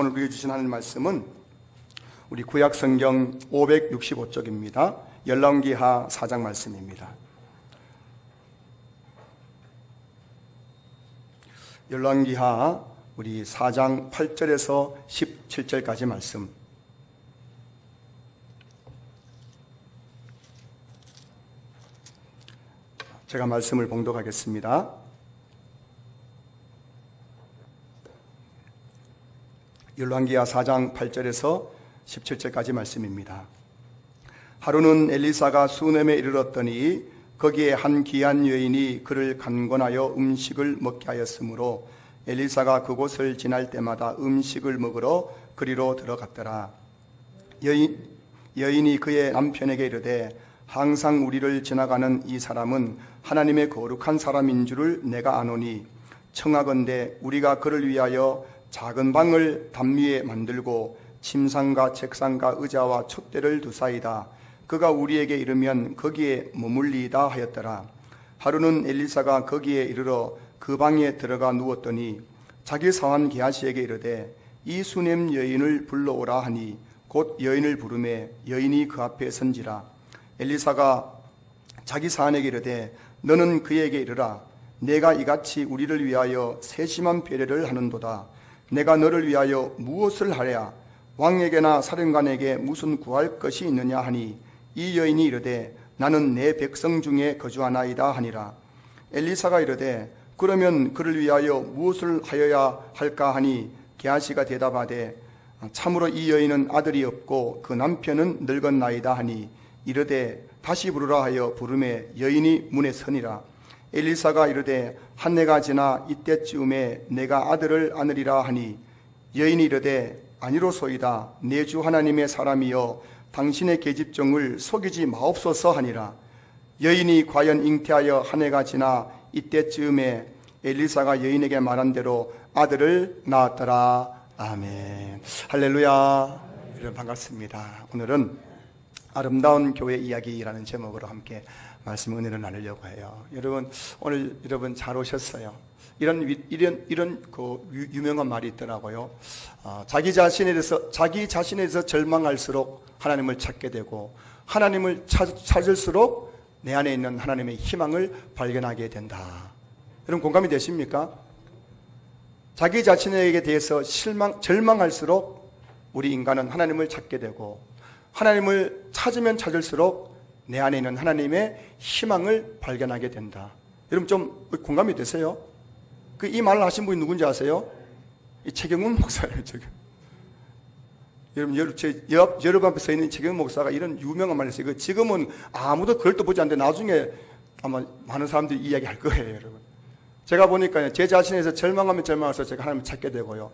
오늘 우리에게 주신 하나님 말씀은 우리 구약성경 565쪽입니다. 열왕기하 4장 말씀입니다. 열왕기하 우리 4장 8절에서 17절까지 말씀. 제가 말씀을 봉독하겠습니다. 열왕기하 4장 8절에서 17절까지 말씀입니다. 하루는 엘리사가 수넴에 이르렀더니 거기에 한 귀한 여인이 그를 간곤하여 음식을 먹게 하였으므로 엘리사가 그곳을 지날 때마다 음식을 먹으러 그리로 들어갔더라. 여인이 그의 남편에게 이르되 항상 우리를 지나가는 이 사람은 하나님의 거룩한 사람인 줄을 내가 아노니 청하건대 우리가 그를 위하여 작은 방을 담 위에 만들고 침상과 책상과 의자와 촛대를 두사이다. 그가 우리에게 이르면 거기에 머물리이다 하였더라. 하루는 엘리사가 거기에 이르러 그 방에 들어가 누웠더니 자기 사환 게하시에게 이르되 이 수넴 여인을 불러오라 하니 곧 여인을 부르매 여인이 그 앞에 선지라. 엘리사가 자기 사환에게 이르되 너는 그에게 이르라. 내가 이같이 우리를 위하여 세심한 배려를 하는도다. 내가 너를 위하여 무엇을 하랴? 왕에게나 사령관에게 무슨 구할 것이 있느냐 하니 이 여인이 이르되 나는 내 백성 중에 거주하나이다 하니라. 엘리사가 이르되 그러면 그를 위하여 무엇을 하여야 할까 하니 게하시가 대답하되 참으로 이 여인은 아들이 없고 그 남편은 늙었나이다 하니 이르되 다시 부르라 하여 부르매 여인이 문에 서니라. 엘리사가 이르되 한 해가 지나 이때쯤에 내가 아들을 안으리라 하니 여인이 이르되 아니로소이다. 내 주 하나님의 사람이여 당신의 계집종을 속이지 마옵소서 하니라. 여인이 과연 잉태하여 한 해가 지나 이때쯤에 엘리사가 여인에게 말한 대로 아들을 낳았더라. 아멘. 할렐루야. 여러분 반갑습니다. 오늘은 아름다운 교회 이야기라는 제목으로 함께 말씀 은혜를 나누려고 해요. 여러분 오늘 여러분 잘 오셨어요. 이런 그 유명한 말이 있더라고요. 자기 자신에 대해서 절망할수록 하나님을 찾게 되고 하나님을 찾을수록 내 안에 있는 하나님의 희망을 발견하게 된다. 여러분 공감이 되십니까? 자기 자신에게 대해서 절망할수록 우리 인간은 하나님을 찾게 되고 하나님을 찾으면 찾을수록 내 안에 있는 하나님의 희망을 발견하게 된다. 여러분 좀 공감이 되세요? 이 말을 하신 분이 누군지 아세요? 이 최경훈 목사예요. 여러분 제 여러분 앞에 서 있는 최경훈 목사가 이런 유명한 말을 했어요. 지금은 아무도 그걸 또 보지 않는데 나중에 아마 많은 사람들이 이야기할 거예요. 여러분 제가 보니까 제 자신에서 절망하면 절망할수록 제가 하나님을 찾게 되고요,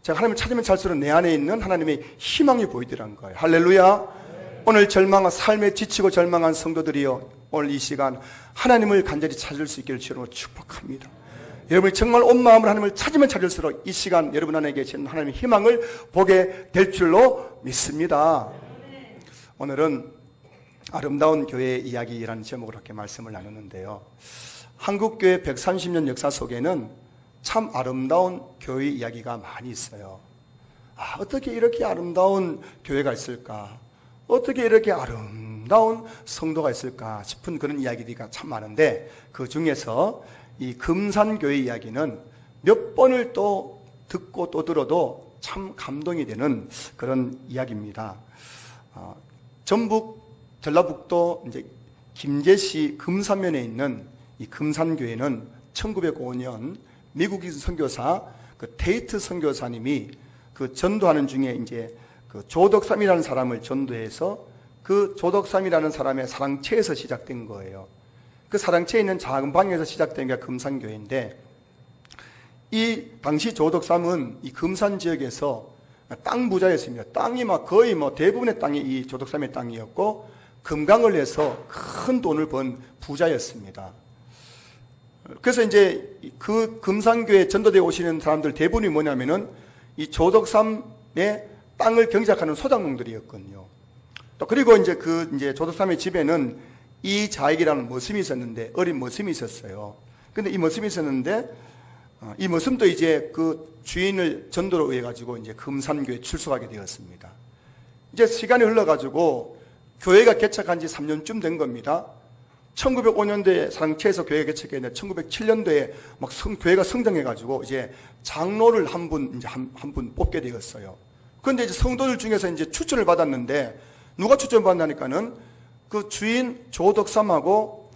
제가 하나님을 찾으면 찾을수록 내 안에 있는 하나님의 희망이 보이더라는 거예요. 할렐루야. 오늘 삶에 지치고 절망한 성도들이요, 오늘 이 시간 하나님을 간절히 찾을 수 있기를 주로 축복합니다. 여러분이 정말 온 마음으로 하나님을 찾으면 찾을수록 이 시간 여러분 안에 계신 하나님의 희망을 보게 될 줄로 믿습니다. 오늘은 아름다운 교회의 이야기라는 제목으로 이렇게 말씀을 나누는데요, 한국교회 130년 역사 속에는 참 아름다운 교회 이야기가 많이 있어요. 어떻게 이렇게 아름다운 교회가 있을까? 어떻게 이렇게 아름다운 성도가 있을까 싶은 그런 이야기들이 참 많은데, 그 중에서 이 금산교회 이야기는 몇 번을 또 듣고 또 들어도 참 감동이 되는 그런 이야기입니다. 전북 전라북도 이제 김제시 금산면에 있는 이 금산교회는 1905년 미국인 선교사 테이트 선교사님이 전도하는 중에 이제 조덕삼이라는 사람을 전도해서 그 조덕삼이라는 사람의 사랑채에서 시작된 거예요. 그 사랑채에 있는 작은 방에서 시작된 게 금산교회인데, 이 당시 조덕삼은 이 금산 지역에서 땅 부자였습니다. 땅이 거의 대부분의 땅이 이 조덕삼의 땅이었고, 금강을 내서 큰 돈을 번 부자였습니다. 그래서 이제 그 금산교회 전도대에 오시는 사람들 대부분이 뭐냐면은 이 조덕삼의 땅을 경작하는 소작농들이었거든요. 또 그리고 이제 조덕삼의 집에는 이자익이라는 머슴이 있었는데, 어린 머슴이 있었어요. 근데 이 머슴이 있었는데 이 머슴도 이제 그 주인을 전도로 의해 가지고 이제 금산교에 출석하게 되었습니다. 이제 시간이 흘러가지고 교회가 개척한 지 3년쯤 된 겁니다. 1905년도에 상체에서 교회가 개척했는데 1907년도에 막 교회가 성장해가지고 이제 장로를 한 분 뽑게 되었어요. 그런데 이제 성도들 중에서 이제 추천을 받았는데 누가 추천을 받았다니까는 그 주인 조덕삼하고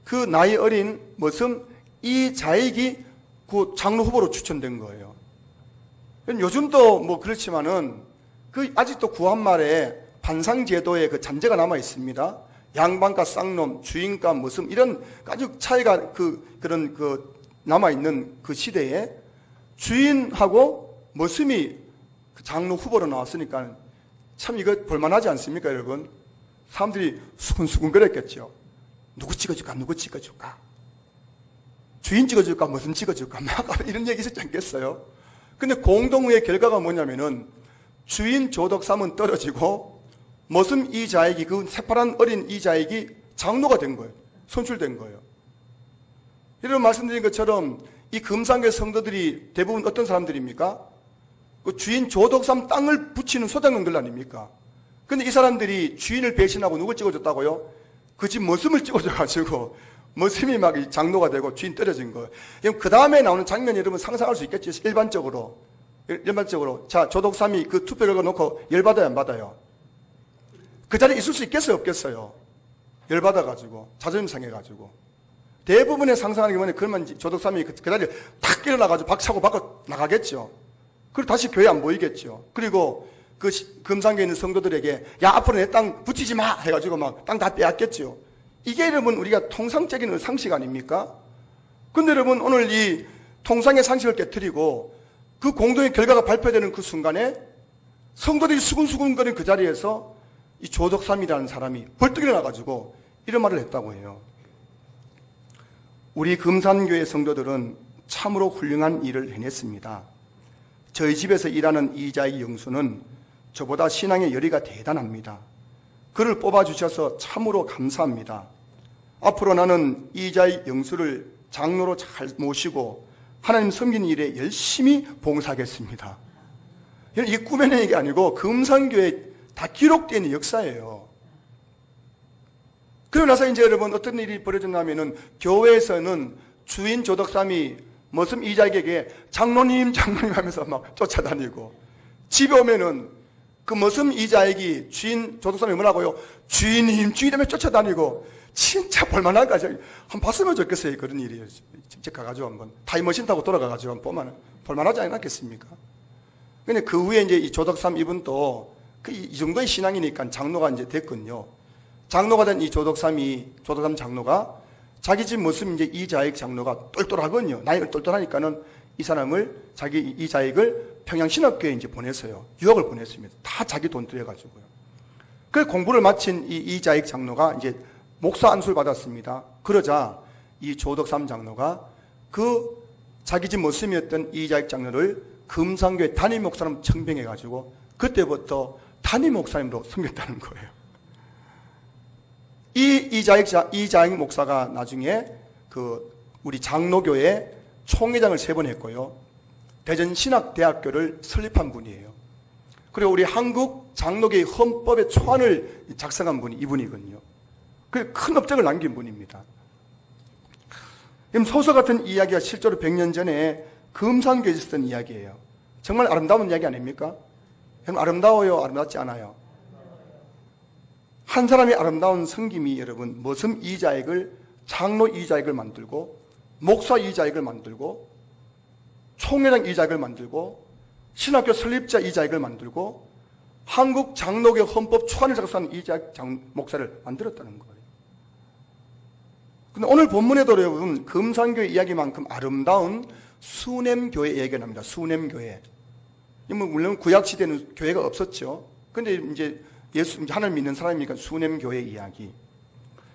그 나이 어린 머슴 이자익이 그 장로 후보로 추천된 거예요. 요즘도 뭐 그렇지만은 그 아직도 구한말에 반상제도의 그 잔재가 남아 있습니다. 양반과 쌍놈, 주인과 머슴 이런 아주 차이가 그런 남아 있는 그 시대에 주인하고 머슴이 그 장로 후보로 나왔으니까 참 이거 볼만하지 않습니까, 여러분? 사람들이 수근수근 거렸겠죠. 누구 찍어줄까? 누구 찍어줄까? 주인 찍어줄까? 머슴 찍어줄까? 막 이런 얘기 있었지 않겠어요? 근데 공동의 결과가 뭐냐면은 주인 조덕삼은 떨어지고 머슴 이자익이 그 새파란 어린 이자익이 장로가 된 거예요. 선출된 거예요. 여러분 말씀드린 것처럼 이 금산교회 성도들이 대부분 어떤 사람들입니까? 그 주인 조덕삼 땅을 붙이는 소장농들 아닙니까? 근데 이 사람들이 주인을 배신하고 누굴 찍어줬다고요? 그 집 머슴을 찍어줘가지고 머슴이 막 장로가 되고 주인 떨어진 거예요. 그럼 그 다음에 나오는 장면 여러분 상상할 수 있겠죠? 일반적으로. 자, 조덕삼이 그 투표 결과 놓고 열받아요, 안 받아요? 그 자리에 있을 수 있겠어요, 없겠어요? 열받아가지고, 자존심 상해가지고. 대부분의 상상하는 게 뭐냐, 그러면 조덕삼이 그 자리에 탁 일어나가지고 박차고 밖으로 나가겠죠. 그리고 다시 교회 안 보이겠죠. 그리고 그 금산교에 있는 성도들에게, 야, 앞으로 내 땅 붙이지 마! 해가지고 막 땅 다 빼앗겠죠. 이게 여러분 우리가 통상적인 상식 아닙니까? 근데 여러분 오늘 이 통상의 상식을 깨뜨리고 그 공동의 결과가 발표되는 그 순간에 성도들이 수근수근거리는 그 자리에서 이 조덕삼이라는 사람이 벌떡 일어나가지고 이런 말을 했다고 해요. 우리 금산교회 성도들은 참으로 훌륭한 일을 해냈습니다. 저희 집에서 일하는 이자익 영수는 저보다 신앙의 열의가 대단합니다. 그를 뽑아주셔서 참으로 감사합니다. 앞으로 나는 이자익 영수를 장로로 잘 모시고 하나님 섬기는 일에 열심히 봉사하겠습니다. 이게 꾸며낸 얘기 아니고 금산교회에 다 기록된 역사예요. 그러고 나서 이제 여러분 어떤 일이 벌어졌냐면은 교회에서는 주인 조덕삼이 머슴 이자익에게 장로님 하면서 막 쫓아다니고 집에 오면은 그 머슴 이자익이 주인 조덕삼이 뭐라고요? 주인이라며 쫓아다니고 진짜 볼만한 거죠. 한번 봤으면 좋겠어요. 그런 일이 직접 가가지고 한번 타임머신 타고 돌아가가지고 한번 보면 볼만하지 않겠습니까? 근데 그 후에 이제 이 조덕삼 이분도 이 정도의 신앙이니까 장로가 이제 됐거든요. 장로가 된 이 조덕삼 장로가 자기 집 모습 이제 이자익 장로가 똘똘하거든요. 나이가 똘똘하니까는 이 사람을 이자익을 평양신학교에 이제 보냈어요. 유학을 보냈습니다. 다 자기 돈 들여가지고요. 그 공부를 마친 이 이자익 장로가 이제 목사 안수를 받았습니다. 그러자 이 조덕삼 장로가 그 자기 집 모습이었던 이자익 장로를 금산교회 담임 목사님 청빙해가지고 그때부터 담임 목사님으로 섬겼다는 거예요. 이자익 목사가 나중에 우리 장로교회 총회장을 3번 했고요. 대전신학대학교를 설립한 분이에요. 그리고 우리 한국 장로교의 헌법의 초안을 작성한 분이 이분이거든요. 큰 업적을 남긴 분입니다. 소설 같은 이야기가 실제로 100년 전에 금산교에 있었던 이야기예요. 정말 아름다운 이야기 아닙니까? 여러분 아름다워요? 아름답지 않아요? 한 사람이 아름다운 섬김이 여러분 머슴 이자익을 장로 이자익을 만들고 목사 이자익을 만들고 총회장 이자익을 만들고 신학교 설립자 이자익을 만들고 한국 장로교 헌법 초안을 작성한 이자익 목사를 만들었다는 거예요. 근데 오늘 본문에도 여러분 금산교회 이야기만큼 아름다운 수냄교회 이야기가 납니다. 수냄교회. 물론 구약시대는 교회가 없었죠. 근데 이제 하나님 믿는 사람이니까 수냄교회 이야기.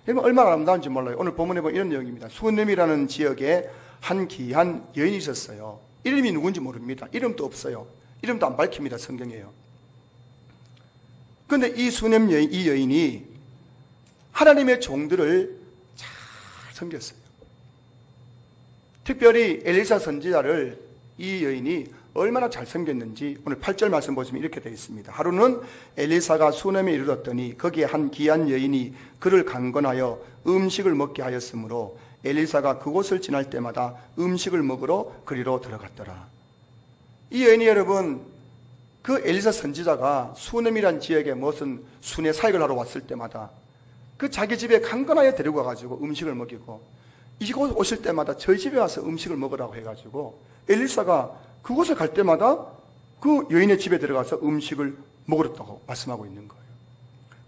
여러분 얼마나 아름다운지 몰라요. 오늘 본문에 보면 이런 내용입니다. 수냄이라는 지역에 한 귀한 여인이 있었어요. 이름이 누군지 모릅니다. 이름도 없어요. 이름도 안 밝힙니다. 성경에요. 그런데 이 수냄 여인, 이 여인이 하나님의 종들을 잘 섬겼어요. 특별히 엘리사 선지자를 이 여인이 얼마나 잘 섬겼는지 오늘 8절 말씀 보시면 이렇게 되어 있습니다. 하루는 엘리사가 수넴에 이르렀더니 거기에 한 귀한 여인이 그를 강권하여 음식을 먹게 하였으므로 엘리사가 그곳을 지날 때마다 음식을 먹으러 그리로 들어갔더라. 이 여인이 여러분, 그 엘리사 선지자가 수넴이란 지역에 무슨 순회 사역을 하러 왔을 때마다 그 자기 집에 강권하여 데리고 와가지고 음식을 먹이고, 이곳 오실 때마다 저희 집에 와서 음식을 먹으라고 해가지고 엘리사가 그곳에 갈 때마다 그 여인의 집에 들어가서 음식을 먹으랬다고 말씀하고 있는 거예요.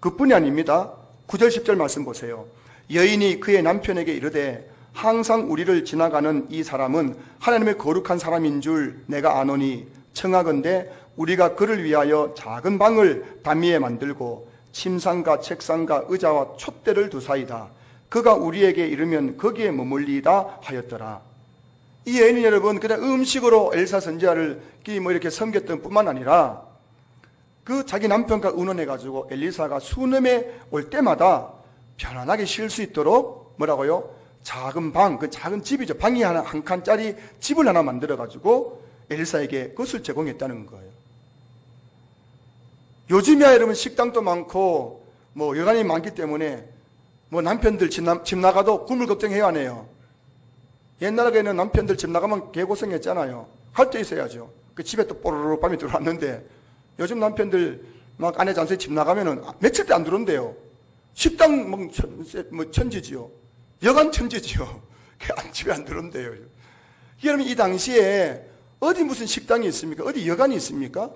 그뿐이 아닙니다. 9절 10절 말씀 보세요. 여인이 그의 남편에게 이르되 항상 우리를 지나가는 이 사람은 하나님의 거룩한 사람인 줄 내가 아노니 청하건대 우리가 그를 위하여 작은 방을 담위에 만들고 침상과 책상과 의자와 촛대를 두사이다. 그가 우리에게 이르면 거기에 머물리다 하였더라. 이 여인은 여러분 그냥 음식으로 엘리사 선지자를 이렇게 섬겼던 뿐만 아니라 그 자기 남편과 의논해가지고 엘리사가 수넴에 올 때마다 편안하게 쉴 수 있도록 뭐라고요? 작은 방, 그 작은 집이죠. 방이 한 칸짜리 집을 하나 만들어가지고 엘리사에게 그것을 제공했다는 거예요. 요즘이야 여러분 식당도 많고 뭐 여간이 많기 때문에 뭐 남편들 집 나가도 굶을 걱정해야 하네요. 옛날에는 남편들 집 나가면 개고생했잖아요. 갈 때 있어야죠. 그 집에 또 뽀로로 밤에 들어왔는데 요즘 남편들 막 아내 잔소리 집 나가면은 며칠째 안 들어온대요. 식당 뭐 천지지요. 여간 천지지요. 집에 안 들어온대요. 여러분 이 당시에 어디 무슨 식당이 있습니까? 어디 여간이 있습니까?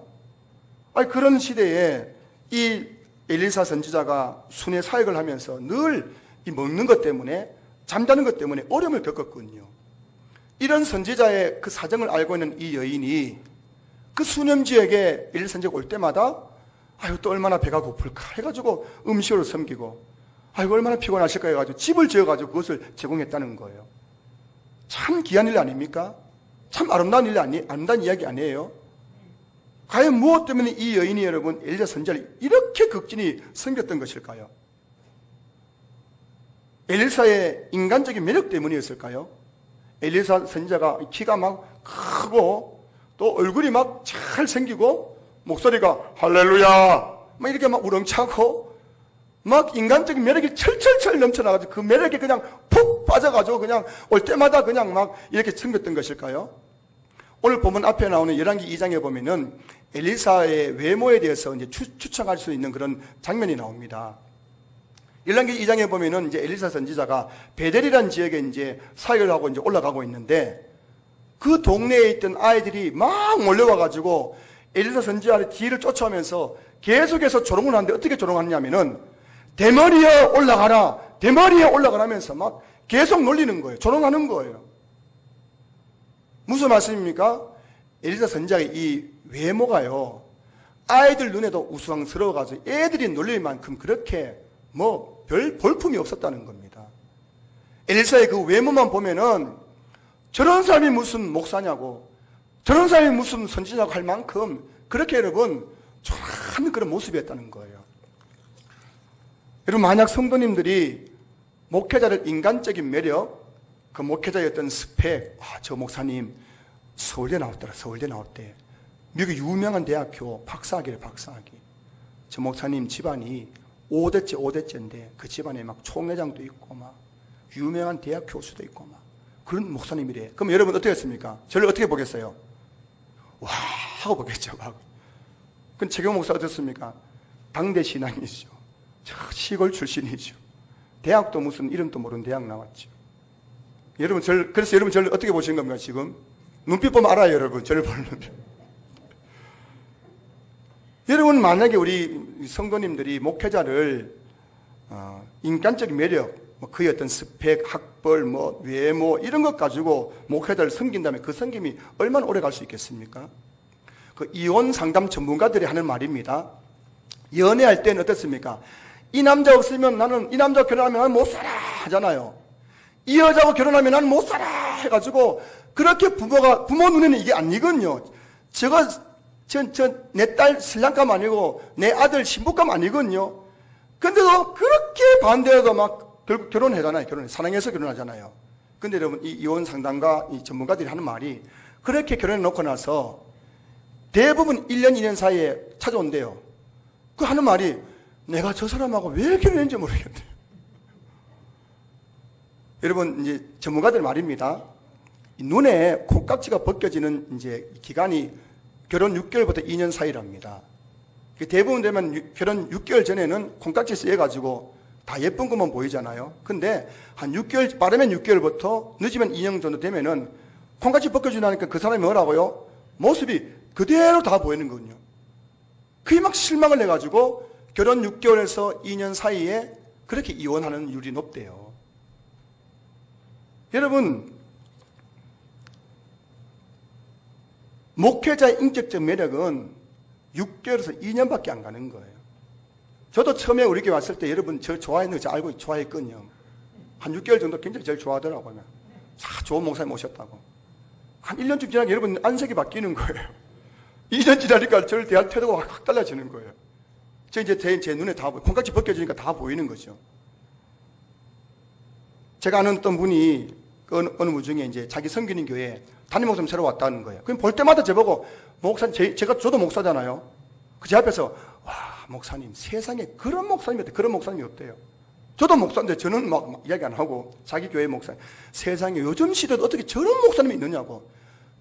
아니 그런 시대에 이 엘리사 선지자가 순회 사역을 하면서 늘 이 먹는 것 때문에 잠자는 것 때문에 어려움을 겪었거든요. 이런 선지자의 그 사정을 알고 있는 이 여인이 그 수넴 지역에 엘리사 선지자가 올 때마다 아유 또 얼마나 배가 고플까 해가지고 음식으로 섬기고 아이고 얼마나 피곤하실까 해가지고 집을 지어가지고 그것을 제공했다는 거예요. 참 귀한 일 아닙니까? 참 아름다운 일 아름다운 이야기 아니에요? 과연 무엇 때문에 이 여인이 여러분 엘리사 선지자를 이렇게 극진히 섬겼던 것일까요? 엘리사의 인간적인 매력 때문이었을까요? 엘리사 선지자가 키가 막 크고 또 얼굴이 막 잘 생기고 목소리가 할렐루야 막 이렇게 막 우렁차고 막 인간적인 매력이 철철철 넘쳐나가지고 그 매력에 그냥 푹 빠져가지고 그냥 올 때마다 그냥 막 이렇게 섬겼던 것일까요? 오늘 본문 앞에 나오는 열왕기 2장에 보면은 엘리사의 외모에 대해서 이제 추측할 수 있는 그런 장면이 나옵니다. 열왕기 2장에 보면은 이제 엘리사 선지자가 베델이라는 지역에 이제 사역을 하고 이제 올라가고 있는데 그 동네에 있던 아이들이 막 몰려와가지고 엘리사 선지자의 뒤를 쫓아오면서 계속해서 조롱을 하는데 어떻게 조롱하냐면은 대머리에 올라가라, 대머리에 올라가라면서 막 계속 놀리는 거예요. 조롱하는 거예요. 무슨 말씀입니까? 엘리사 선지자의 이 외모가요, 아이들 눈에도 우스꽝스러워가지고 애들이 놀릴 만큼 그렇게 뭐 별 볼품이 없었다는 겁니다. 엘리사의 그 외모만 보면은 저런 사람이 무슨 목사냐고, 저런 사람이 무슨 선지자고 할 만큼 그렇게 여러분 초라한 그런 모습이었다는 거예요. 여러분 만약 성도님들이 목회자를 인간적인 매력, 그 목회자의 어떤 스펙, 저 목사님 서울대 나왔더라, 서울대 나왔대. 미국 유명한 대학교 박사학위래, 박사학위. 저 목사님 집안이 5대째인데 그 집안에 막 총회장도 있고 막 유명한 대학 교수도 있고 막 그런 목사님이래. 그럼 여러분 어떻게 했습니까? 저를 어떻게 보겠어요? 와 하고 보겠죠. 막. 그럼 최경 목사 어떻습니까? 당대 신앙이죠. 시골 출신이죠. 대학도 무슨 이름도 모르는 대학 나왔죠. 그래서 여러분 저를 어떻게 보시는 겁니까 지금? 눈빛 보면 알아요 여러분. 저를 보는 눈빛. 여러분 만약에 우리 성도님들이 목회자를 인간적인 매력, 그의 어떤 스펙, 학벌, 외모 이런 것 가지고 목회자를 섬긴다면 그 섬김이 얼마나 오래 갈 수 있겠습니까? 그 이혼 상담 전문가들이 하는 말입니다. 연애할 때는 어떻습니까? 이 남자 없으면 나는, 이 남자 결혼하면 나는 못 살아 하잖아요. 이 여자하고 결혼하면 나는 못 살아 해가지고 그렇게 부모 눈에는 이게 아니거든요. 내 딸 신랑감 아니고 내 아들 신부감 아니거든요. 근데도 그렇게 반대해도 막 결국 결혼하잖아요. 사랑해서 결혼하잖아요. 근데 여러분, 이 이혼 상담가 이 전문가들이 하는 말이 그렇게 결혼해 놓고 나서 대부분 1년, 2년 사이에 찾아온대요. 그 하는 말이 내가 저 사람하고 왜 결혼했는지 모르겠대. 여러분, 이제 전문가들 말입니다. 눈에 콩깍지가 벗겨지는 이제 기간이 결혼 6개월부터 2년 사이랍니다. 대부분 되면 결혼 6개월 전에는 콩깍지 씌어가지고 다 예쁜 것만 보이잖아요. 근데 한 6개월, 빠르면 6개월부터 늦으면 2년 정도 되면은 콩깍지 벗겨지나니까 그 사람이 뭐라고요? 모습이 그대로 다 보이는 거군요. 그게 막 실망을 해가지고 결혼 6개월에서 2년 사이에 그렇게 이혼하는 율이 높대요. 여러분, 목회자의 인격적 매력은 6개월에서 2년밖에 안 가는 거예요. 저도 처음에 우리 교회 왔을 때 여러분 저 좋아했는 거 알고 좋아했거든요. 한 6개월 정도 굉장히 제일 좋아하더라고요. 좋은 목사님 오셨다고. 한 1년쯤 지나니까 여러분 안색이 바뀌는 거예요. 2년 지나니까 저를 대할 태도가 확 달라지는 거예요. 저 이제 제 눈에 다 보여요. 콩깍지 벗겨지니까 다 보이는 거죠. 제가 아는 어떤 분이 어느 무중에 이제 자기 섬기는 교회에 담임 목사님 새로 왔다는 거예요. 그럼 볼 때마다 저보고 목사님, 저도 목사잖아요. 그 제 앞에서 와, 목사님, 세상에 그런 목사님이 그런 목사님이 없대요. 저도 목사인데 저는 막 이야기 안 하고 자기 교회 목사님, 세상에 요즘 시대도 어떻게 저런 목사님이 있느냐고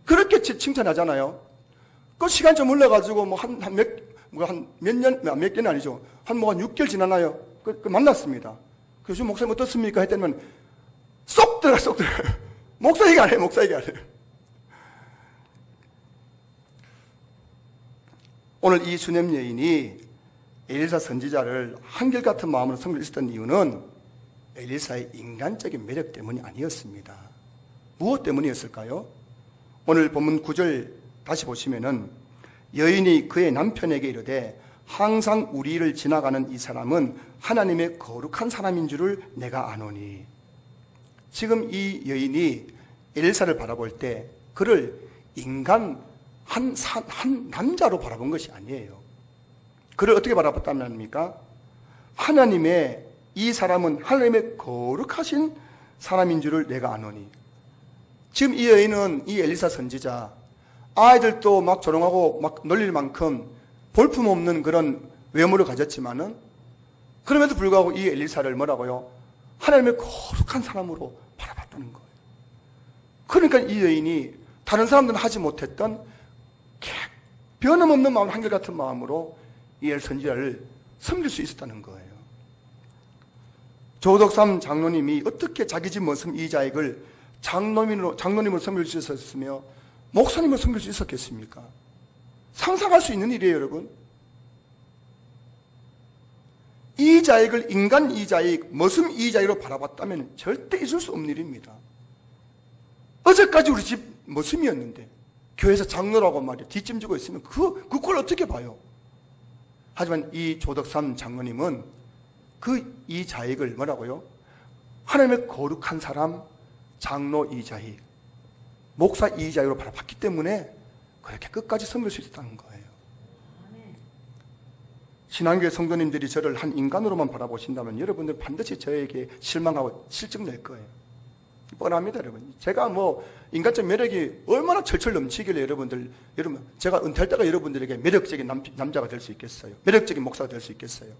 그렇게 칭찬하잖아요. 그 시간 좀 흘러가지고 몇 년 아니죠. 한 6개월 지났나요? 그 만났습니다. 요즘 목사님 어떻습니까? 했더니 쏙 들어가요. 목사 얘기 안 해요. 목사 얘기 안 해요. 오늘 이 수냄 여인이 엘리사 선지자를 한결같은 마음으로 섬길 수 있었던 이유는 엘리사의 인간적인 매력 때문이 아니었습니다. 무엇 때문이었을까요? 오늘 본문 9절 다시 보시면은 여인이 그의 남편에게 이르되 항상 우리를 지나가는 이 사람은 하나님의 거룩한 사람인 줄을 내가 아노니. 지금 이 여인이 엘리사를 바라볼 때 그를 인간 한 남자로 바라본 것이 아니에요. 그를 어떻게 바라봤다는 말입니까? 하나님의 이 사람은 하나님의 거룩하신 사람인 줄을 내가 아노니. 지금 이 여인은 이 엘리사 선지자 아이들도 막 조롱하고 막 놀릴 만큼 볼품없는 그런 외모를 가졌지만은 그럼에도 불구하고 이 엘리사를 뭐라고요? 하나님의 거룩한 사람으로 바라봤다는 거예요. 그러니까 이 여인이 다른 사람들은 하지 못했던 변함없는 마음, 한결같은 마음으로 이 엘 선지자를 섬길 수 있었다는 거예요. 조덕삼 장로님이 어떻게 자기 집 머슴 이자익을 장로님으로 섬길 수 있었으며 목사님을 섬길 수 있었겠습니까? 상상할 수 있는 일이에요, 여러분. 이자익을 인간 이자익, 머슴 이자익으로 바라봤다면 절대 있을 수 없는 일입니다. 어제까지 우리 집 머슴이었는데 교회에서 장로라고 말이야 뒷짐지고 있으면 그걸 어떻게 봐요? 하지만 이 조덕삼 장로님은 그 이자익을 뭐라고요? 하나님의 거룩한 사람, 장로 이자익, 목사 이자익으로 바라봤기 때문에 그렇게 끝까지 섬길 수 있었다는 거예요. 신앙교회 성도님들이 저를 한 인간으로만 바라보신다면 여러분들 반드시 저에게 실망하고 실증 낼 거예요. 뻔합니다, 여러분. 제가 인간적 매력이 얼마나 철철 넘치길래 여러분, 제가 은퇴할 때가 여러분들에게 매력적인 남자가 될 수 있겠어요? 매력적인 목사가 될 수 있겠어요?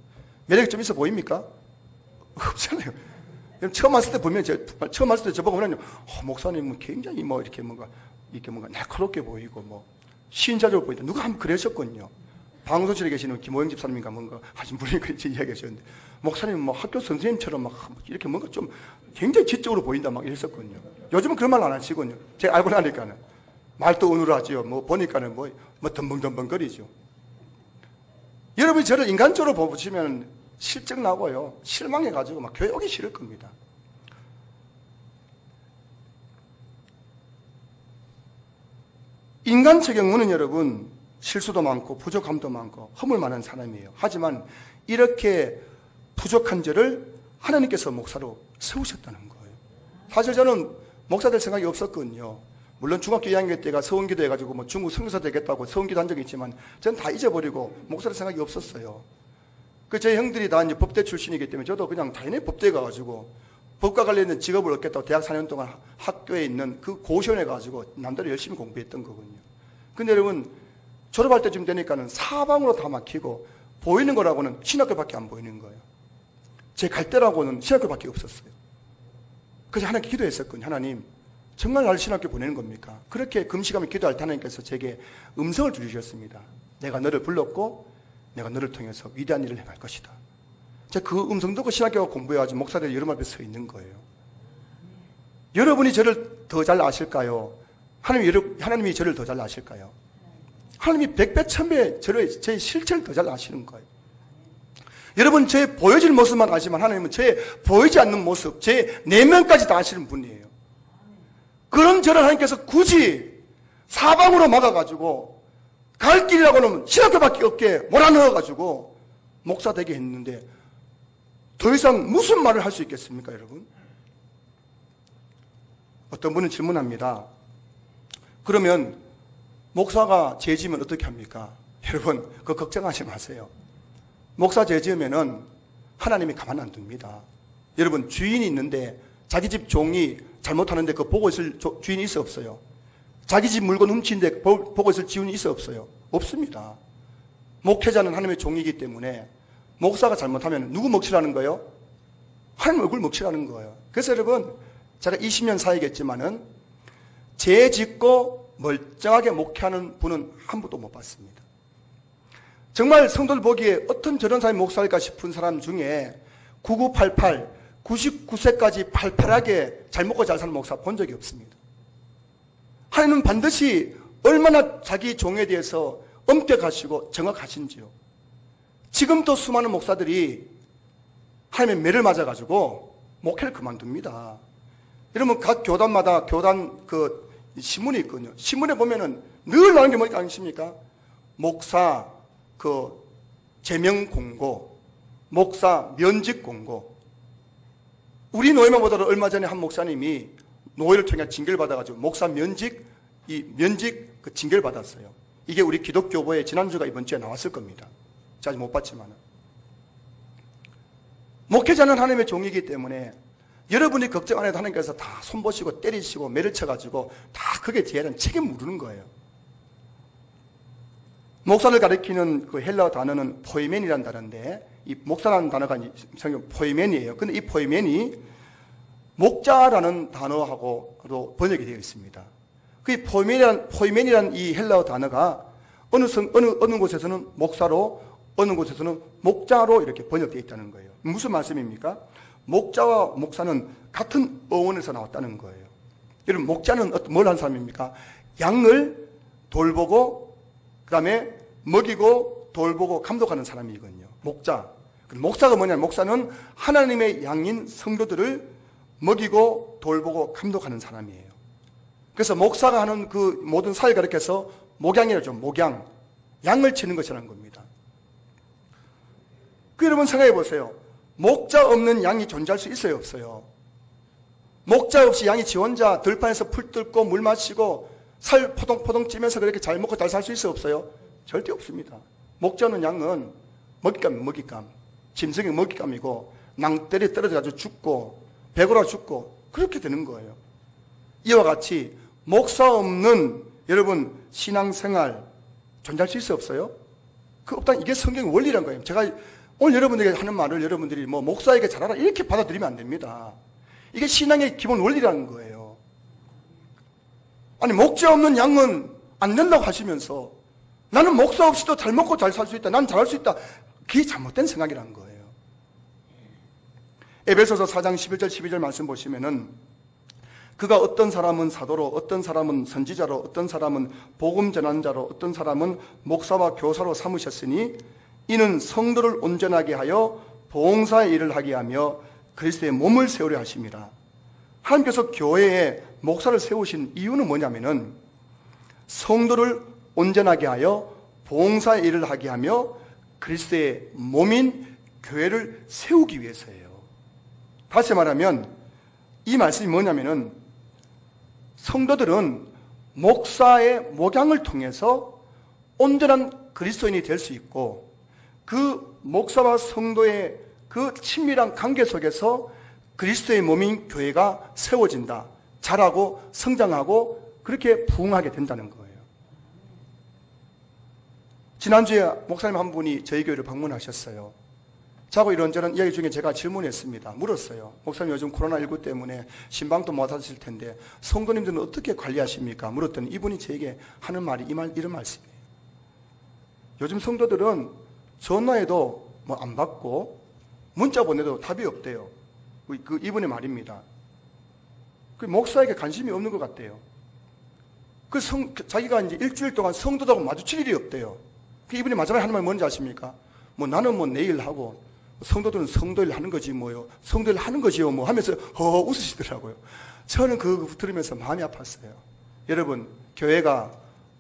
매력이 좀 있어 보입니까? 없잖아요. 처음 왔을 때 보면, 처음 왔을 때 저보고 보면, 목사님은 굉장히 이렇게 뭔가 날카롭게 보이고, 신자적으로 보인다. 누가 한번 그러셨거든요. 방송실에 계시는 김호영 집사님인가 뭔가 하신 분이 그렇게 이야기하셨는데, 목사님은 학교 선생님처럼 이렇게 뭔가 좀 굉장히 지적으로 보인다 이랬었거든요. 요즘은 그런 말 안 하시거든요. 제가 알고 나니까는. 말도 어눌하지요. 보니까는 덤벙덤벙거리죠. 여러분이 저를 인간적으로 보시면 실증 나고요. 실망해가지고 교회 오기 싫을 겁니다. 인간적 영혼은 여러분, 실수도 많고 부족함도 많고 허물 많은 사람이에요. 하지만 이렇게 부족한 저를 하나님께서 목사로 세우셨다는 거예요. 사실 저는 목사 될 생각이 없었거든요. 물론 중학교 2학년 때가 서원기도 해가지고 중국 선교사 되겠다고 서원기도 한 적이 있지만 저는 다 잊어버리고 목사 될 생각이 없었어요. 제 형들이 다 이제 법대 출신이기 때문에 저도 그냥 당연히 법대 가가지고 법과 관련된 직업을 얻겠다고 대학 4년 동안 학교에 있는 그 고시원에 가지고 남대로 열심히 공부했던 거군요. 근데 여러분, 졸업할 때쯤 되니까는 사방으로 다 막히고 보이는 거라고는 신학교밖에 안 보이는 거예요. 제 갈 데라고는 신학교밖에 없었어요. 그래서 하나님께 기도했었거든요. 하나님, 정말 나를 신학교 보내는 겁니까? 그렇게 금식하며 기도할 때 하나님께서 제게 음성을 주셨습니다. 내가 너를 불렀고 내가 너를 통해서 위대한 일을 행할 것이다. 제가 그 음성 듣고 신학교 공부해가지고 목사들이 여러분 앞에 서 있는 거예요. 여러분이 저를 더 잘 아실까요? 하나님이 저를 더 잘 아실까요? 하나님이 100배, 1000배 제 실체를 더 잘 아시는 거예요. 여러분, 제 보여질 모습만 아시지만 하나님은 제 보이지 않는 모습, 제 내면까지 다 아시는 분이에요. 그런 저를 하나님께서 굳이 사방으로 막아가지고 갈 길이라고는 신학교밖에 없게 몰아넣어가지고 목사 되게 했는데 더 이상 무슨 말을 할 수 있겠습니까, 여러분? 어떤 분은 질문합니다. 그러면 목사가 죄 지으면 어떻게 합니까? 여러분, 그거 걱정하지 마세요. 목사 죄 지으면은 하나님이 가만 안 둡니다. 여러분, 주인이 있는데 자기 집 종이 잘못하는데 그거 보고 있을 주인이 있어 없어요? 자기 집 물건 훔치는데 보고 있을 지훈이 있어 없어요? 없습니다. 목회자는 하나님의 종이기 때문에 목사가 잘못하면 누구 먹칠하는 거예요? 하나님 얼굴 먹칠하는 거예요. 그래서 여러분, 제가 20년 사이겠지만은 죄 짓고 멀쩡하게 목회하는 분은 한 분도 못 봤습니다. 정말 성도들 보기에 어떤 저런 사람이 목사일까 싶은 사람 중에 9988, 99세까지 팔팔하게 잘 먹고 잘 사는 목사 본 적이 없습니다. 하나님은 반드시 얼마나 자기 종에 대해서 엄격하시고 정확하신지요. 지금도 수많은 목사들이 하나님의 매를 맞아가지고 목회를 그만둡니다. 여러분, 각 교단마다 교단 그 신문이 있거든요. 신문에 보면은 늘 나오는 게 뭐니까 아십니까? 목사 그 제명 공고, 목사 면직 공고. 우리 노예만 보더라도 얼마 전에 한 목사님이 노예를 통해 징계를 받아가지고 목사 면직 그 징계를 받았어요. 이게 우리 기독교보에 지난주가 이번 주에 나왔을 겁니다. 제가 아직 못 봤지만. 목회자는 하나님의 종이기 때문에 여러분이 걱정 안 해도 하나님께서 다 손보시고 때리시고 매를 쳐가지고 다 그게 뒤에는 책임 물으는 거예요. 목사를 가리키는 그 헬라어 단어는 포이멘이라는 단어인데, 이 목사라는 단어가 성경 포이멘이에요. 근데 이 포이멘이 목자라는 단어하고도 번역이 되어 있습니다. 그 포이멘이라는 이 헬라어 단어가 어느 곳에서는 목사로, 어느 곳에서는 목자로 이렇게 번역되어 있다는 거예요. 무슨 말씀입니까? 목자와 목사는 같은 어원에서 나왔다는 거예요. 여러분, 목자는 뭘 한 사람입니까? 양을 돌보고 그 다음에 먹이고 돌보고 감독하는 사람이거든요. 목자. 목사가 뭐냐? 목사는 하나님의 양인 성도들을 먹이고 돌보고 감독하는 사람이에요. 그래서 목사가 하는 그 모든 사회를 가리켜서 목양이라죠. 목양. 양을 치는 것이라는 겁니다. 여러분 생각해 보세요. 목자 없는 양이 존재할 수 있어요, 없어요? 목자 없이 양이 지 혼자 들판에서 풀 뜯고 물 마시고 살 포동포동 찌면서 그렇게 잘 먹고 잘 살 수 있어요, 없어요? 절대 없습니다. 목자 없는 양은 먹잇감, 짐승의 먹잇감이고 낭떠러리 떨어져가지고 죽고 배고라 죽고 그렇게 되는 거예요. 이와 같이 목사 없는 여러분 신앙생활 존재할 수 있어요, 없어요? 그 없다는 이게 성경의 원리란 거예요. 제가 오늘 여러분들에게 하는 말을 여러분들이 뭐 목사에게 잘하라 이렇게 받아들이면 안 됩니다. 이게 신앙의 기본 원리라는 거예요. 아니, 목자 없는 양은 안 된다고 하시면서 나는 목사 없이도 잘 먹고 잘 살 수 있다, 난 잘할 수 있다, 그게 잘못된 생각이라는 거예요. 에베소서 4장 11절 12절 말씀 보시면은 그가 어떤 사람은 사도로, 어떤 사람은 선지자로, 어떤 사람은 복음 전환자로, 어떤 사람은 목사와 교사로 삼으셨으니 이는 성도를 온전하게 하여 봉사의 일을 하게 하며 그리스도의 몸을 세우려 하심이라. 하나님께서 교회에 목사를 세우신 이유는 뭐냐면은 성도를 온전하게 하여 봉사의 일을 하게 하며 그리스도의 몸인 교회를 세우기 위해서예요. 다시 말하면 이 말씀이 뭐냐면은 성도들은 목사의 목양을 통해서 온전한 그리스도인이 될 수 있고 그 목사와 성도의 그 친밀한 관계 속에서 그리스도의 몸인 교회가 세워진다. 자라고 성장하고 그렇게 부흥하게 된다는 거예요. 지난주에 목사님 한 분이 저희 교회를 방문하셨어요. 자고 이런저런 이야기 중에 제가 질문했습니다. 물었어요. 목사님 요즘 코로나19 때문에 신방도 못 하실 텐데 성도님들은 어떻게 관리하십니까? 물었더니 이분이 저에게 하는 말이 이런 말씀이에요. 요즘 성도들은 전화해도 뭐 안 받고 문자 보내도 답이 없대요. 그 이분의 말입니다. 그 목사에게 관심이 없는 것 같대요. 자기가 이제 일주일 동안 성도들하고 마주칠 일이 없대요. 이분이 마지막에 하는 말이 뭔지 아십니까? 뭐 나는 뭐 내일 하고 성도들은 성도일 하는 거지 뭐요. 성도일 하는 거지요 뭐 하면서 허허 웃으시더라고요. 저는 그거 들으면서 마음이 아팠어요. 여러분, 교회가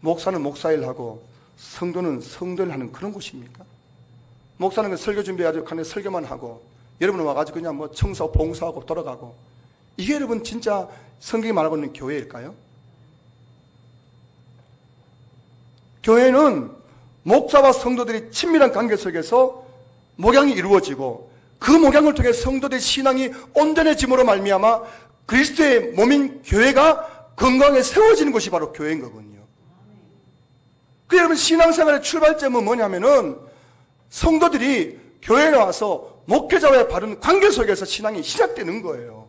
목사는 목사일 하고 성도는 성도일 하는 그런 곳입니까? 목사는 그 설교 준비하고 그냥 설교만 하고 여러분은 와가지고 그냥 뭐 청소하고 봉사하고 돌아가고 이게 여러분 진짜 성경이 말하고 있는 교회일까요? 교회는 목사와 성도들이 친밀한 관계 속에서 목양이 이루어지고 그 목양을 통해 성도들의 신앙이 온전해짐으로 말미암아 그리스도의 몸인 교회가 건강하게 세워지는 것이 바로 교회인 거거든요. 그 여러분 신앙생활의 출발점은 뭐냐면은 성도들이 교회에 나와서 목회자와의 바른 관계 속에서 신앙이 시작되는 거예요.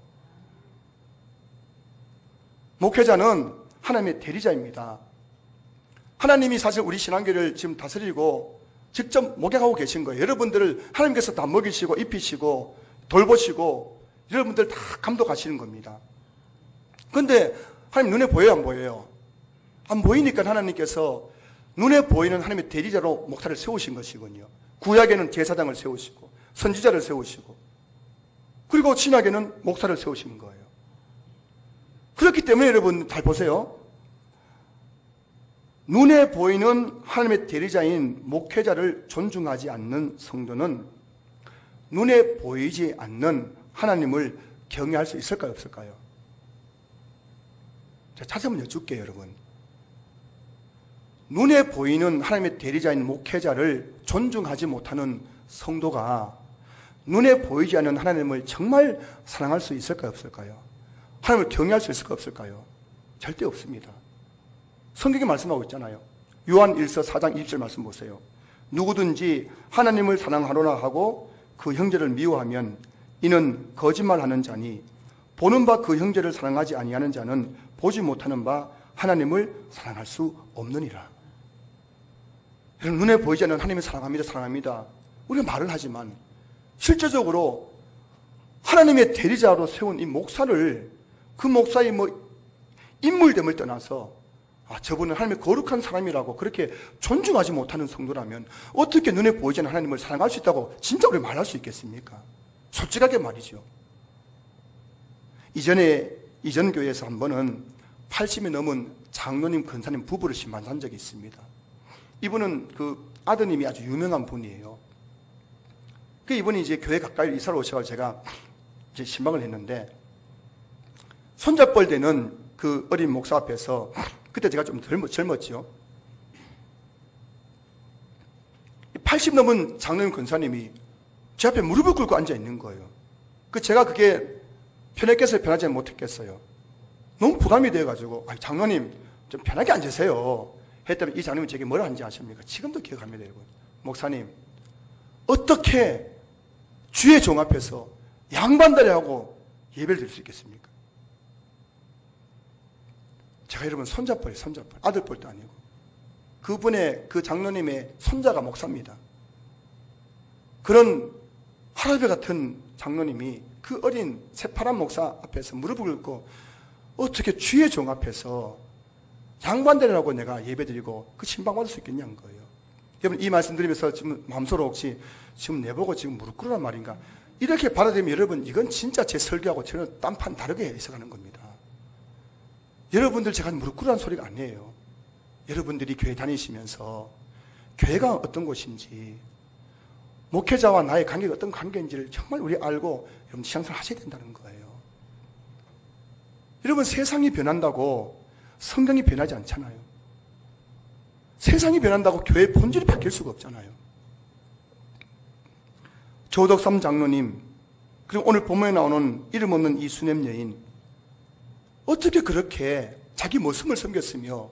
목회자는 하나님의 대리자입니다. 하나님이 사실 우리 신앙교회를 지금 다스리고 직접 목양하고 계신 거예요. 여러분들을 하나님께서 다 먹이시고 입히시고 돌보시고 여러분들 다 감독하시는 겁니다. 그런데 하나님 눈에 보여요, 안 보여요? 안 보이니까 하나님께서 눈에 보이는 하나님의 대리자로 목사를 세우신 것이군요. 구약에는 제사장을 세우시고 선지자를 세우시고 그리고 신약에는 목사를 세우신 거예요. 그렇기 때문에 여러분 잘 보세요. 눈에 보이는 하나님의 대리자인 목회자를 존중하지 않는 성도는 눈에 보이지 않는 하나님을 경외할 수 있을까요, 없을까요? 자, 자세히 한번 여쭐게요, 여러분. 눈에 보이는 하나님의 대리자인 목회자를 존중하지 못하는 성도가 눈에 보이지 않는 하나님을 정말 사랑할 수 있을까요, 없을까요? 하나님을 경외할 수 있을까요, 없을까요? 절대 없습니다. 성경이 말씀하고 있잖아요. 요한 1서 4장 20절 말씀 보세요. 누구든지 하나님을 사랑하노라 하고 그 형제를 미워하면 이는 거짓말하는 자니 보는 바 그 형제를 사랑하지 아니하는 자는 보지 못하는 바 하나님을 사랑할 수 없느니라. 여러분, 눈에 보이지 않는 하나님을 사랑합니다, 사랑합니다. 우리가 말을 하지만 실제적으로 하나님의 대리자로 세운 이 목사를 그 목사의 인물됨을 떠나서 저분은 하나님의 거룩한 사람이라고 그렇게 존중하지 못하는 성도라면 어떻게 눈에 보이지 않는 하나님을 사랑할 수 있다고 진짜 우리 말할 수 있겠습니까? 솔직하게 말이죠. 이전 교회에서 한 번은 80이 넘은 장로님, 권사님 부부를 신방한 적이 있습니다. 이분은 그 아드님이 아주 유명한 분이에요. 그 이분이 이제 교회 가까이 이사를 오셔서 제가 이제 신방을 했는데 손잡벌 되는 그 어린 목사 앞에서 그때 제가 좀 젊었지요. 80 넘은 장로님 권사님이 제 앞에 무릎을 꿇고 앉아 있는 거예요. 제가 그게 편했겠어요, 편하지 못했겠어요. 너무 부담이 돼가지고 장로님 좀 편하게 앉으세요 했더니 이 장로님이 제게 뭐라 하는지 아십니까? 지금도 기억합니다, 여러분. 목사님, 어떻게 주의 종 앞에서 양반다리 하고 예배를 드릴 수 있겠습니까? 제가 여러분 손잡벌, 아들뻘도 아니고 그분의 그 장로님의 손자가 목사입니다. 그런 할아버지 같은 장로님이 그 어린 새파란 목사 앞에서 무릎을 꿇고 어떻게 주의 종 앞에서 양반대라고 내가 예배드리고 그 신방받을 수 있겠냐는 거예요. 여러분, 이 말씀 드리면서 지금 마음속으로 혹시 지금 내보고 지금 무릎 꿇으란 말인가? 이렇게 받아들이면 여러분, 이건 진짜 제 설교하고 저는 딴판 다르게 해석하는 겁니다. 여러분들 제가 무릎 꿇으라는 소리가 아니에요. 여러분들이 교회 다니시면서 교회가 어떤 곳인지, 목회자와 나의 관계가 어떤 관계인지를 정말 우리 알고 여러분 신앙생활 하셔야 된다는 거예요. 여러분, 세상이 변한다고 성경이 변하지 않잖아요. 세상이 변한다고 교회의 본질이 바뀔 수가 없잖아요. 조덕삼 장로님, 그리고 오늘 본문에 나오는 이름 없는 이 수냄 여인, 어떻게 그렇게 자기 모습을 섬겼으며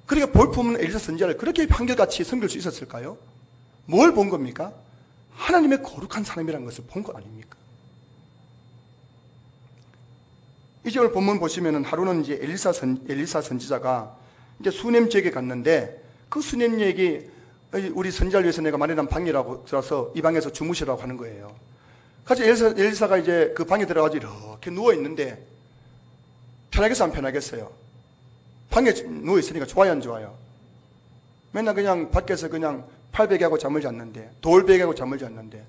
그러니까 볼품없는 엘리사 선지자를 그렇게 한결같이 섬길 수 있었을까요? 뭘 본 겁니까? 하나님의 거룩한 사람이라는 것을 본 것 아닙니까? 이제 오늘 본문 보시면은 하루는 이제 엘리사 선지자가 이제 수냄 지역에 갔는데 그 수냄 지역이 우리 선지자를 위해서 내가 마련한 방이라고 들어서 이 방에서 주무시라고 하는 거예요. 그래서 엘리사가 이제 그 방에 들어가서 이렇게 누워 있는데 편하겠어 안 편하겠어요? 방에 누워 있으니까 좋아요 안 좋아요? 맨날 그냥 밖에서 그냥 팔베개하고 잠을 잤는데 돌베개하고 잠을 잤는데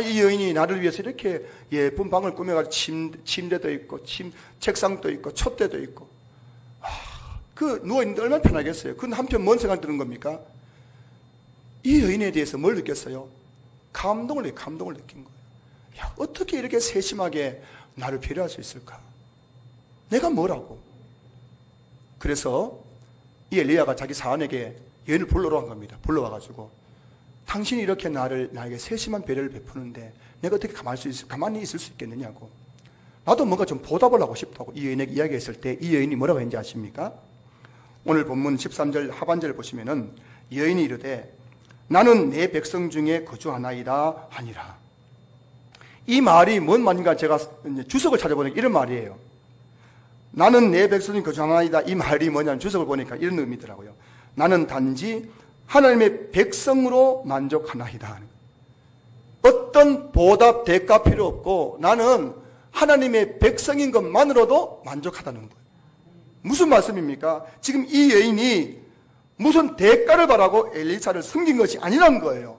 이 여인이 나를 위해서 이렇게 예쁜 방을 꾸며가지고 침대도 있고 책상도 있고 촛대도 있고 그 누워있는데 얼마나 편하겠어요. 그건 한편 뭔 생각이 드는 겁니까? 이 여인에 대해서 뭘 느꼈어요? 감동을 느낀 거예요. 야, 어떻게 이렇게 세심하게 나를 배려할 수 있을까? 내가 뭐라고? 그래서 이 엘리야가 자기 사환에게 여인을 불러러 간 겁니다. 불러와가지고 당신이 이렇게 나에게 세심한 배려를 베푸는데 내가 어떻게 가만히 있을 수 있겠느냐고. 나도 뭔가 좀 보답을 하고 싶다고 이 여인에게 이야기했을 때 이 여인이 뭐라고 했는지 아십니까? 오늘 본문 13절 하반절을 보시면은 여인이 이르되 나는 내 백성 중에 거주하나이다 하니라. 이 말이 뭔 말인가 제가 주석을 찾아보니까 이런 말이에요. 나는 내 백성 중에 거주하나이다. 이 말이 뭐냐면 주석을 보니까 이런 의미더라고요. 나는 단지 하나님의 백성으로 만족하나이다. 어떤 보답, 대가 필요 없고 나는 하나님의 백성인 것만으로도 만족하다는 거예요. 무슨 말씀입니까? 지금 이 여인이 무슨 대가를 바라고 엘리사를 섬긴 것이 아니란 거예요.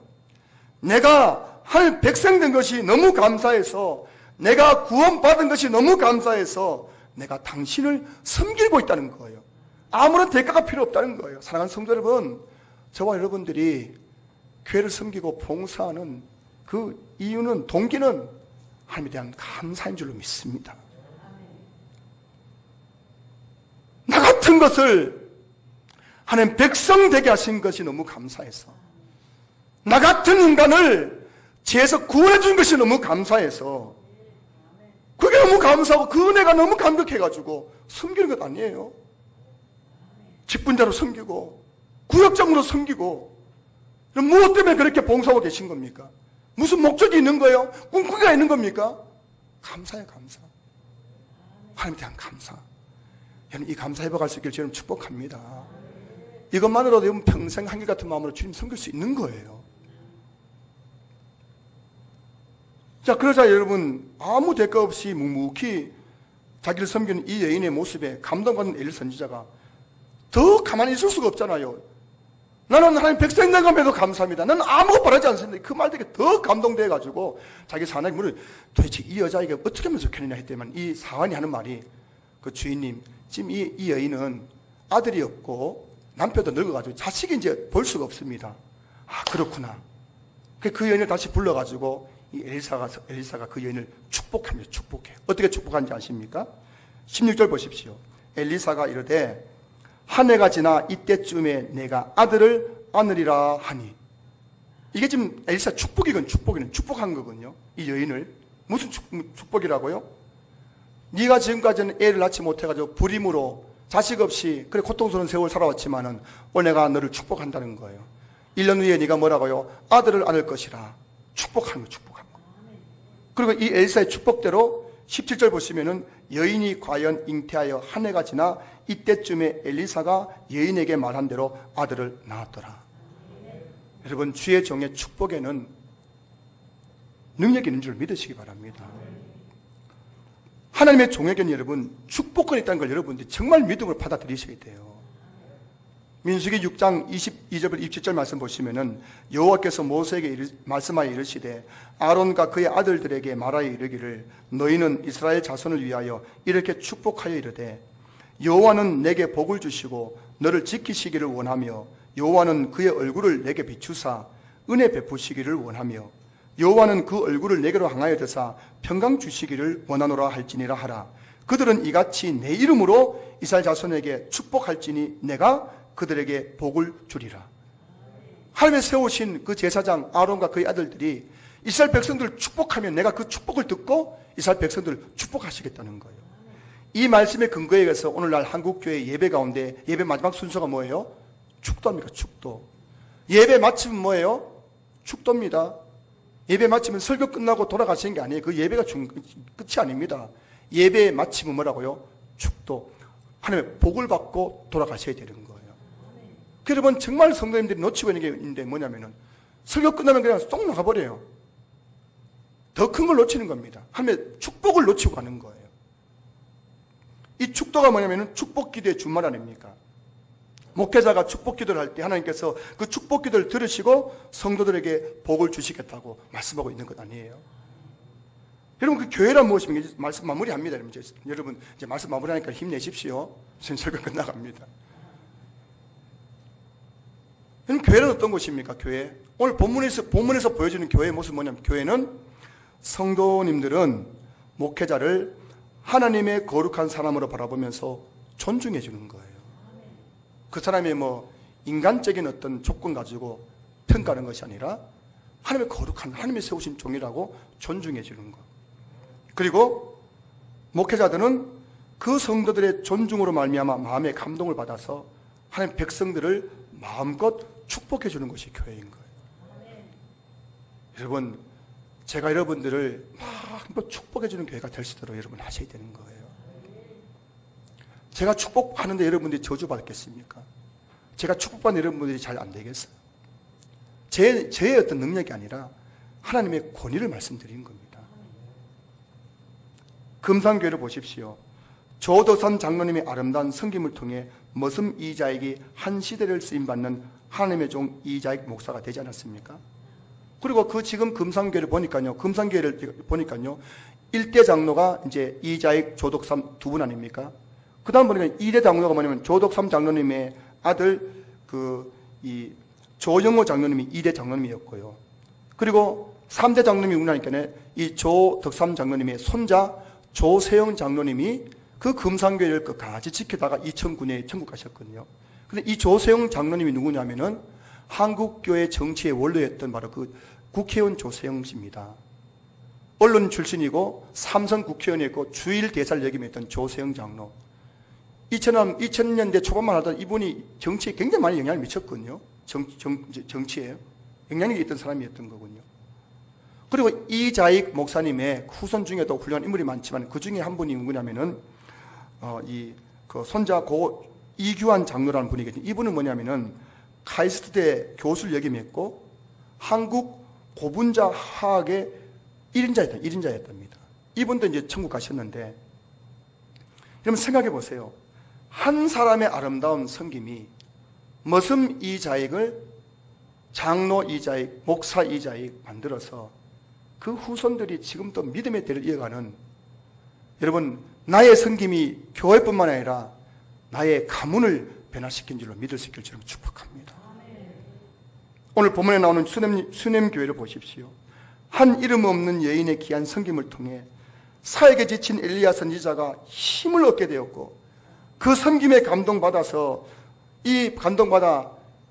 내가 하나님 백성 된 것이 너무 감사해서, 내가 구원받은 것이 너무 감사해서 내가 당신을 섬기고 있다는 거예요. 아무런 대가가 필요 없다는 거예요. 사랑하는 성도 여러분, 저와 여러분들이 교회를 섬기고 봉사하는 그 이유는, 동기는 하나님에 대한 감사인 줄로 믿습니다. 나 같은 것을 하나님 백성 되게 하신 것이 너무 감사해서, 나 같은 인간을 죄에서 구원해 준 것이 너무 감사해서, 그게 너무 감사하고 그 은혜가 너무 감격해가지고 섬기는 것 아니에요. 직분자로 섬기고 구역장으로 섬기고, 무엇 때문에 그렇게 봉사하고 계신 겁니까? 무슨 목적이 있는 거예요? 꿈꾸기가 있는 겁니까? 감사해요, 감사. 하나님에 대한 감사. 여러분, 이 감사 회복할 수 있기를 저는 축복합니다. 이것만으로도 여러분 평생 한결같은 마음으로 주님 섬길 수 있는 거예요. 자, 그러자 여러분, 아무 대가 없이 묵묵히 자기를 섬기는 이 여인의 모습에 감동받는 엘리 선지자가 더 가만히 있을 수가 없잖아요. 나는 하나님 백성인 것에도 감사합니다. 나는 아무것도 바라지 않습니다. 그 말 되게 더 감동돼가지고 자기 사환에게 물어, 도대체 이 여자에게 어떻게 하면 좋겠느냐 했더니 이 사환이 하는 말이, 그 주인님, 지금 이 여인은 아들이 없고 남편도 늙어가지고 자식이 이제 볼 수가 없습니다. 아, 그렇구나. 그 여인을 다시 불러가지고 이 엘리사가 그 여인을 축복합니다. 축복해. 어떻게 축복하는지 아십니까? 16절 보십시오. 엘리사가 이르되 한 해가 지나 이때쯤에 내가 아들을 안으리라 하니. 이게 지금 엘리사 축복한 거거든요. 이 여인을. 무슨 축복이라고요? 네가 지금까지는 애를 낳지 못해가지고 불임으로 자식 없이 그래 고통스러운 세월 살아왔지만은 오늘 내가 너를 축복한다는 거예요. 1년 후에 네가 뭐라고요? 아들을 안을 것이라. 축복하는 거, 축복한 거. 그리고 이 엘리사의 축복대로 17절 보시면은 여인이 과연 잉태하여 한 해가 지나 이때쯤에 엘리사가 여인에게 말한 대로 아들을 낳았더라. 여러분, 주의 종의 축복에는 능력이 있는 줄 믿으시기 바랍니다. 하나님의 종에게는 여러분 축복권이 있다는 걸 여러분들이 정말 믿음으로 받아들이셔야 돼요. 민수기 6장 22절부터 27절 말씀 보시면은 여호와께서 모세에게 말씀하여 이르시되 아론과 그의 아들들에게 말하여 이르기를 너희는 이스라엘 자손을 위하여 이렇게 축복하여 이르되 여호와는 내게 복을 주시고 너를 지키시기를 원하며 여호와는 그의 얼굴을 내게 비추사 은혜 베푸시기를 원하며 여호와는 그 얼굴을 내게로 향하여 드사 평강 주시기를 원하노라 할지니라 하라. 그들은 이같이 내 이름으로 이스라엘 자손에게 축복할지니 내가 그들에게 복을 주리라. 하나님의 세우신 그 제사장 아론과 그의 아들들이 이스라엘 백성들을 축복하면 내가 그 축복을 듣고 이스라엘 백성들을 축복하시겠다는 거예요. 이 말씀의 근거에 의해서 오늘날 한국교회 예배 가운데 예배 마지막 순서가 뭐예요? 축도입니까? 축도. 예배 마침은 뭐예요? 축도입니다. 예배 마침은 설교 끝나고 돌아가시는 게 아니에요. 그 예배가 끝이 아닙니다. 예배의 마침은 뭐라고요? 축도. 하나님의 복을 받고 돌아가셔야 되는 거예요. 여러분 정말 성도님들이 놓치고 있는 게 있는데 뭐냐면은 설교 끝나면 그냥 쏙 나가버려요. 더 큰 걸 놓치는 겁니다. 하나님의 축복을 놓치고 가는 거예요. 이 축도가 뭐냐면은 축복 기도의 준말 아닙니까? 목회자가 축복 기도를 할 때 하나님께서 그 축복 기도를 들으시고 성도들에게 복을 주시겠다고 말씀하고 있는 것 아니에요. 여러분 그 교회란 무엇입니까? 이제 말씀 마무리합니다. 여러분 이제 말씀 마무리하니까 힘내십시오. 설교 끝나갑니다. 여러분 교회는 어떤 곳입니까? 교회. 오늘 본문에서 보여주는 교회의 모습은 뭐냐면 교회는 성도님들은 목회자를 하나님의 거룩한 사람으로 바라보면서 존중해 주는 거예요. 그 사람의 인간적인 어떤 조건 가지고 평가하는 것이 아니라 하나님의 거룩한 하나님의 세우신 종이라고 존중해 주는 것. 그리고 목회자들은 그 성도들의 존중으로 말미암아 마음의 감동을 받아서 하나님 백성들을 마음껏 축복해 주는 것이 교회인 거예요. 여러분 제가 여러분들을 마음껏 축복해 주는 교회가 될 수 있도록 여러분 하셔야 되는 거예요. 제가 축복하는데 여러분들이 저주받겠습니까? 제가 축복받는 여러분들이 잘 안 되겠어요? 제 어떤 능력이 아니라 하나님의 권위를 말씀드리는 겁니다. 금산교회를 보십시오. 조덕삼 장로님의 아름다운 섬김을 통해 머슴 이자익이 한 시대를 쓰임받는 하나님의 종 이자익 목사가 되지 않았습니까? 그리고 지금 금산교회를 보니까요. 1대 장로가 이제 이자익, 조덕삼 두 분 아닙니까? 그 다음 보니까 2대 장로가 뭐냐면 조덕삼 장로님의 아들 이 조영호 장로님이 2대 장로님이었고요. 그리고 3대 장로님이 누구냐니까 이 조덕삼 장로님의 손자 조세영 장로님이 그 금산교회를 끝까지 지키다가 2009년에 천국 가셨거든요. 근데 이 조세영 장로님이 누구냐면은 한국교회 정치의 원로였던 바로 그 국회의원 조세영 씨입니다. 언론 출신이고 삼선 국회의원이었고 주일 대사를 역임했던 조세영 장로. 2000년대 초반만 하던 이분이 정치에 굉장히 많이 영향을 미쳤거든요. 정치에 영향력이 있던 사람이었던 거군요. 그리고 이자익 목사님의 후손 중에도 훌륭한 인물이 많지만 그 중에 한 분이 누구냐면은 그 손자 고 이규환 장로라는 분이 계거든요. 이분은 뭐냐면은 카이스트대 교수를 역임했고 한국 고분자 화학의 1인자였답니다. 이분도 이제 천국 가셨는데 여러분 생각해 보세요. 한 사람의 아름다운 섬김이 머슴 이자익을 장로 이자익, 목사 이자익 만들어서 그 후손들이 지금도 믿음의 대를 이어가는 여러분 나의 섬김이 교회뿐만 아니라 나의 가문을 변화시킨 줄로 믿을 수 있길 저는 축복합니다. 오늘 본문에 나오는 수냄교회를 보십시오. 한 이름 없는 여인의 귀한 섬김을 통해 사역에 지친 엘리야 선지자가 힘을 얻게 되었고 그 섬김에 감동받아서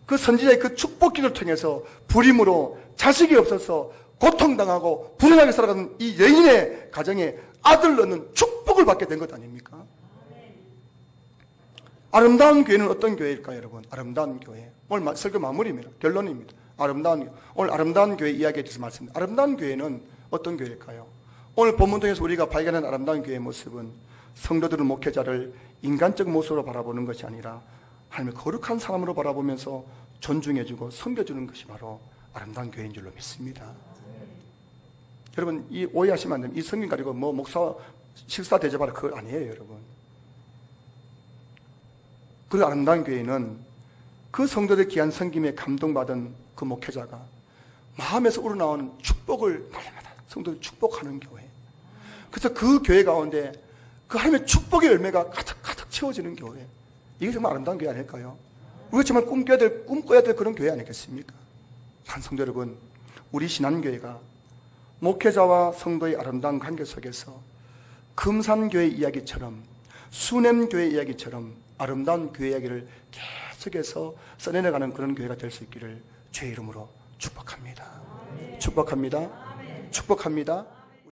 그 선지자의 그 축복기를 통해서 불임으로 자식이 없어서 고통당하고 불행하게 살아가는 이 여인의 가정에 아들 낳는 축복을 받게 된 것 아닙니까? 아름다운 교회는 어떤 교회일까요, 여러분? 아름다운 교회. 오늘 설교 마무리입니다. 결론입니다. 오늘 아름다운 교회 이야기에 대해서 말씀드립니다. 아름다운 교회는 어떤 교회일까요? 오늘 본문 통해서 우리가 발견한 아름다운 교회의 모습은 성도들은 목회자를 인간적 모습으로 바라보는 것이 아니라 하나님의 거룩한 사람으로 바라보면서 존중해주고 섬겨주는 것이 바로 아름다운 교회인 줄로 믿습니다. 여러분 이 오해하시면 안 됩니다. 이 성경 가지고 목사 식사 대접하라 그거 아니에요, 여러분. 그 아름다운 교회는 그 성도들 귀한 섬김에 감동받은 그 목회자가 마음에서 우러나오는 축복을 날마다 성도들 축복하는 교회. 그래서 그 교회 가운데 그 하나님의 축복의 열매가 가득 채워지는 교회. 이게 정말 아름다운 교회 아닐까요? 우리가 정말 꿈꿔야 될 그런 교회 아니겠습니까? 한 성도 여러분, 우리 신한교회가 목회자와 성도의 아름다운 관계 속에서 금산교회 이야기처럼 수냄교회 이야기처럼 아름다운 교회 이야기를 계속해서 써내려가는 그런 교회가 될 수 있기를 주의 이름으로 축복합니다. 축복합니다. 축복합니다.